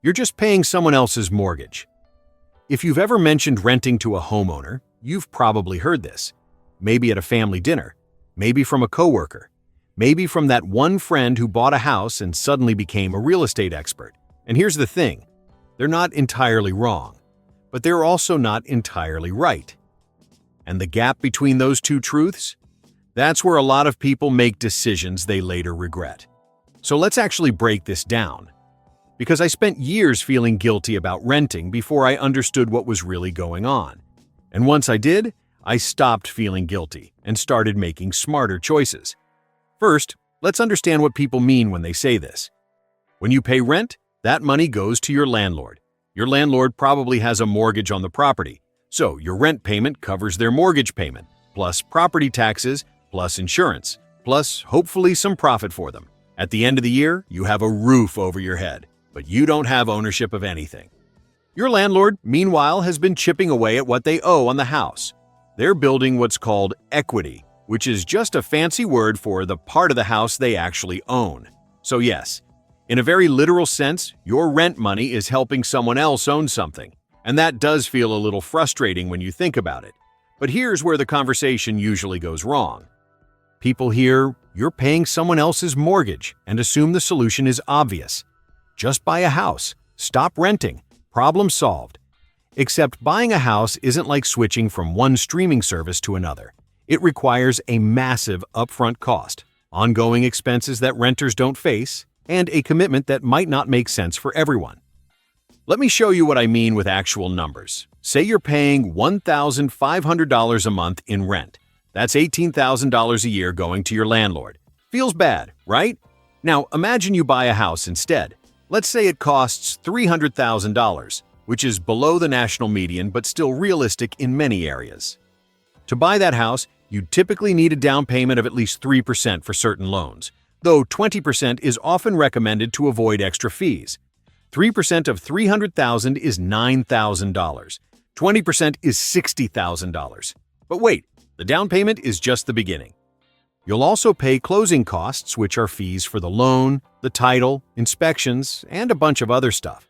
You're just paying someone else's mortgage. If you've ever mentioned renting to a homeowner, you've probably heard this. Maybe at a family dinner, maybe from a coworker, maybe from that one friend who bought a house and suddenly became a real estate expert. And here's the thing, they're not entirely wrong, but they're also not entirely right. And the gap between those two truths? That's where a lot of people make decisions they later regret. So let's actually break this down. Because I spent years feeling guilty about renting before I understood what was really going on. And once I did, I stopped feeling guilty and started making smarter choices. First, let's understand what people mean when they say this. When you pay rent, that money goes to your landlord. Your landlord probably has a mortgage on the property, so your rent payment covers their mortgage payment, plus property taxes, plus insurance, plus hopefully some profit for them. At the end of the year, you have a roof over your head, but you don't have ownership of anything. Your landlord, meanwhile, has been chipping away at what they owe on the house. They're building what's called equity, which is just a fancy word for the part of the house they actually own. So yes, in a very literal sense, your rent money is helping someone else own something, and that does feel a little frustrating when you think about it. But here's where the conversation usually goes wrong. People hear, you're paying someone else's mortgage, and assume the solution is obvious. Just buy a house, stop renting, problem solved. Except buying a house isn't like switching from one streaming service to another. It requires a massive upfront cost, ongoing expenses that renters don't face, and a commitment that might not make sense for everyone. Let me show you what I mean with actual numbers. Say you're paying $1,500 a month in rent. That's $18,000 a year going to your landlord. Feels bad, right? Now imagine you buy a house instead. Let's say it costs $300,000, which is below the national median but still realistic in many areas. To buy that house, you'd typically need a down payment of at least 3% for certain loans, though 20% is often recommended to avoid extra fees. 3% of $300,000 is $9,000. 20% is $60,000. But wait, the down payment is just the beginning. You'll also pay closing costs, which are fees for the loan, the title, inspections, and a bunch of other stuff.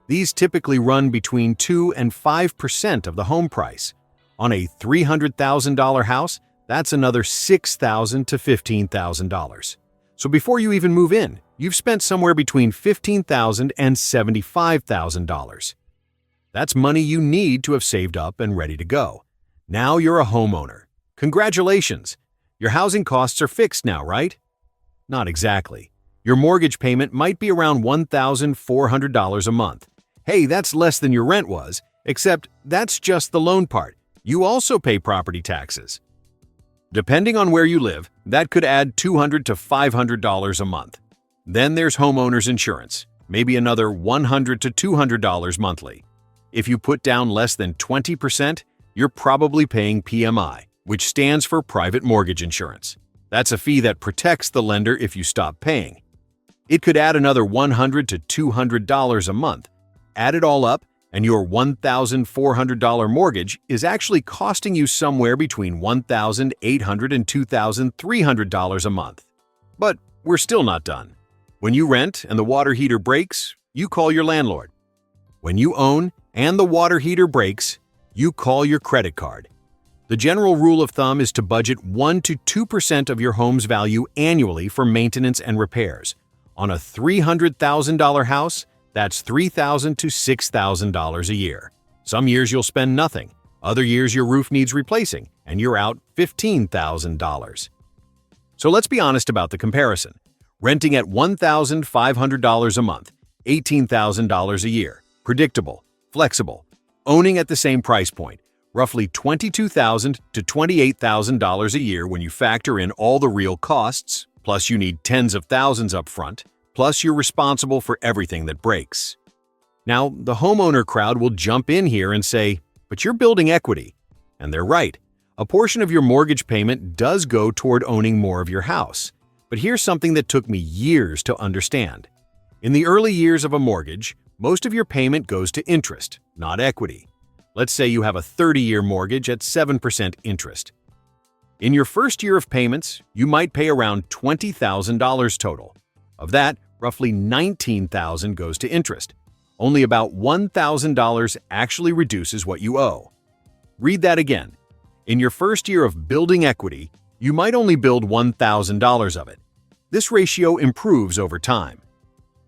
These typically run between 2 and 5% of the home price. On a $300,000 house, that's another $6,000 to $15,000. So before you even move in, you've spent somewhere between $15,000 and $75,000. That's money you need to have saved up and ready to go. Now you're a homeowner. Congratulations! Your housing costs are fixed now, right? Not exactly. Your mortgage payment might be around $1,400 a month. Hey, that's less than your rent was, except that's just the loan part. You also pay property taxes. Depending on where you live, that could add $200 to $500 a month. Then there's homeowner's insurance, maybe another $100 to $200 monthly. If you put down less than 20%, you're probably paying PMI, which stands for private mortgage insurance. That's a fee that protects the lender if you stop paying. It could add another $100 to $200 a month. Add it all up, and your $1,400 mortgage is actually costing you somewhere between $1,800 and $2,300 a month. But we're still not done. When you rent and the water heater breaks, you call your landlord. When you own and the water heater breaks, you call your credit card. The general rule of thumb is to budget 1 to 2% of your home's value annually for maintenance and repairs. On a $300,000 house, that's $3,000 to $6,000 a year. Some years you'll spend nothing. Other years your roof needs replacing, and you're out $15,000. So let's be honest about the comparison. Renting at $1,500 a month, $18,000 a year, predictable, flexible. Owning at the same price point, roughly $22,000 to $28,000 a year when you factor in all the real costs, plus you need tens of thousands up front, plus you're responsible for everything that breaks. Now, the homeowner crowd will jump in here and say, but you're building equity. And they're right. A portion of your mortgage payment does go toward owning more of your house. But here's something that took me years to understand. In the early years of a mortgage, most of your payment goes to interest, not equity. Let's say you have a 30-year mortgage at 7% interest. In your first year of payments, you might pay around $20,000 total. Of that, roughly $19,000 goes to interest. Only about $1,000 actually reduces what you owe. Read that again. In your first year of building equity, you might only build $1,000 of it. This ratio improves over time.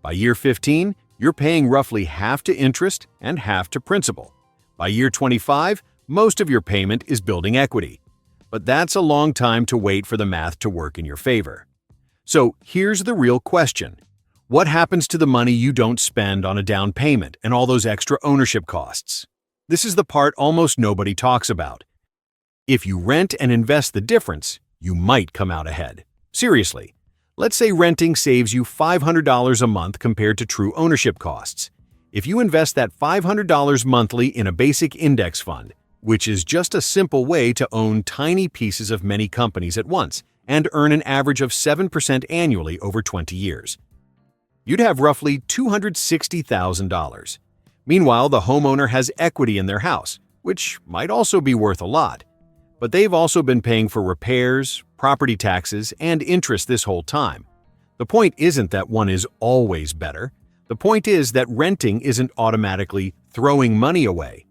By year 15, you're paying roughly half to interest and half to principal. By year 25, most of your payment is building equity. But that's a long time to wait for the math to work in your favor. So here's the real question. What happens to the money you don't spend on a down payment and all those extra ownership costs? This is the part almost nobody talks about. If you rent and invest the difference, you might come out ahead. Seriously, let's say renting saves you $500 a month compared to true ownership costs. If you invest that $500 monthly in a basic index fund, which is just a simple way to own tiny pieces of many companies at once and earn an average of 7% annually over 20 years, you'd have roughly $260,000. Meanwhile, the homeowner has equity in their house, which might also be worth a lot. But they've also been paying for repairs, property taxes, and interest this whole time. The point isn't that one is always better. The point is that renting isn't automatically throwing money away.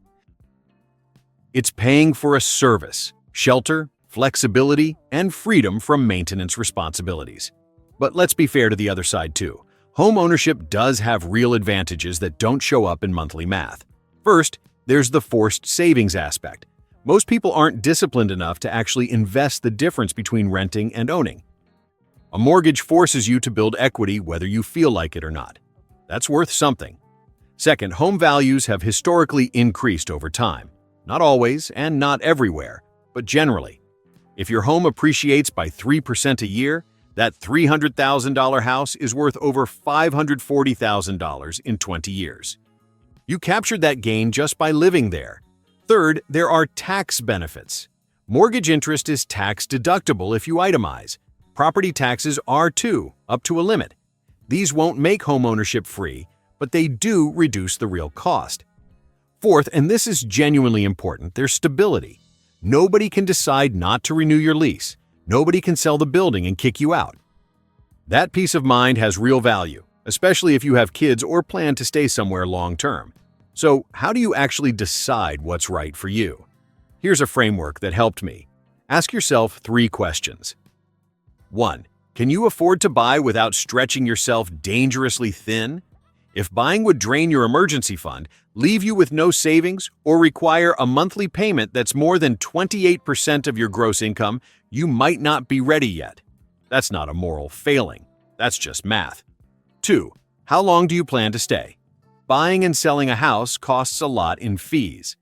It's paying for a service, shelter, flexibility, and freedom from maintenance responsibilities. But let's be fair to the other side too. Home ownership does have real advantages that don't show up in monthly math. First, there's the forced savings aspect. Most people aren't disciplined enough to actually invest the difference between renting and owning. A mortgage forces you to build equity whether you feel like it or not. That's worth something. Second, home values have historically increased over time. Not always and not everywhere, but generally. If your home appreciates by 3% a year, that $300,000 house is worth over $540,000 in 20 years. You captured that gain just by living there. Third, there are tax benefits. Mortgage interest is tax deductible if you itemize. Property taxes are too, up to a limit. These won't make homeownership free, but they do reduce the real cost. Fourth, and this is genuinely important, there's stability. Nobody can decide not to renew your lease. Nobody can sell the building and kick you out. That peace of mind has real value, especially if you have kids or plan to stay somewhere long term. So, how do you actually decide what's right for you? Here's a framework that helped me. Ask yourself 3 questions. 1. Can you afford to buy without stretching yourself dangerously thin? If buying would drain your emergency fund, leave you with no savings, or require a monthly payment that's more than 28% of your gross income, you might not be ready yet. That's not a moral failing. That's just math. 2. How long do you plan to stay? Buying and selling a house costs a lot in fees.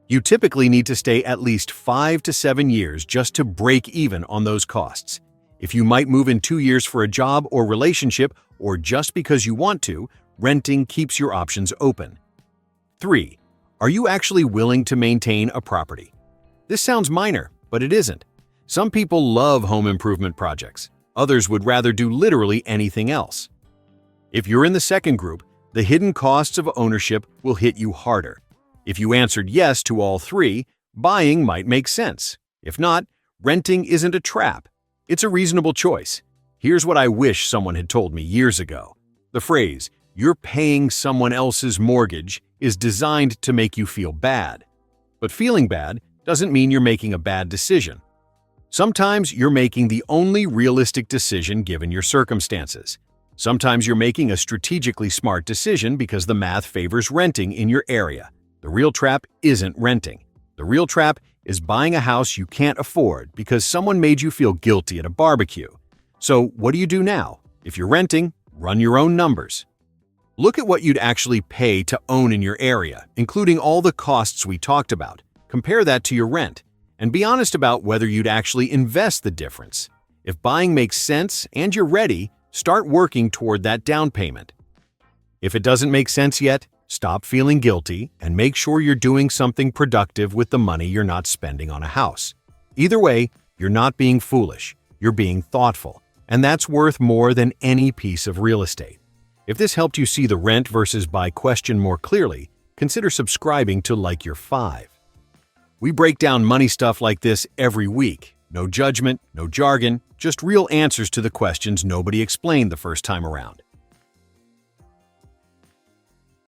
You typically need to stay at least 5 to 7 years just to break even on those costs. If you might move in 2 years for a job or relationship, or just because you want to, renting keeps your options open. 3. Are you actually willing to maintain a property? This sounds minor, but it isn't. Some people love home improvement projects. Others would rather do literally anything else. If you're in the second group, the hidden costs of ownership will hit you harder. If you answered yes to all 3, buying might make sense. If not, renting isn't a trap. It's a reasonable choice. Here's what I wish someone had told me years ago. The phrase, "You're paying someone else's mortgage," is designed to make you feel bad. But feeling bad doesn't mean you're making a bad decision. Sometimes you're making the only realistic decision given your circumstances. Sometimes you're making a strategically smart decision because the math favors renting in your area. The real trap isn't renting. The real trap is buying a house you can't afford because someone made you feel guilty at a barbecue. So what do you do now? If you're renting, run your own numbers. Look at what you'd actually pay to own in your area, including all the costs we talked about. Compare that to your rent, and be honest about whether you'd actually invest the difference. If buying makes sense and you're ready, start working toward that down payment. If it doesn't make sense yet, stop feeling guilty and make sure you're doing something productive with the money you're not spending on a house. Either way, you're not being foolish, you're being thoughtful, and that's worth more than any piece of real estate. If this helped you see the rent versus buy question more clearly, consider subscribing to Like Your 5. We break down money stuff like this every week. No judgment, no jargon, just real answers to the questions nobody explained the first time around.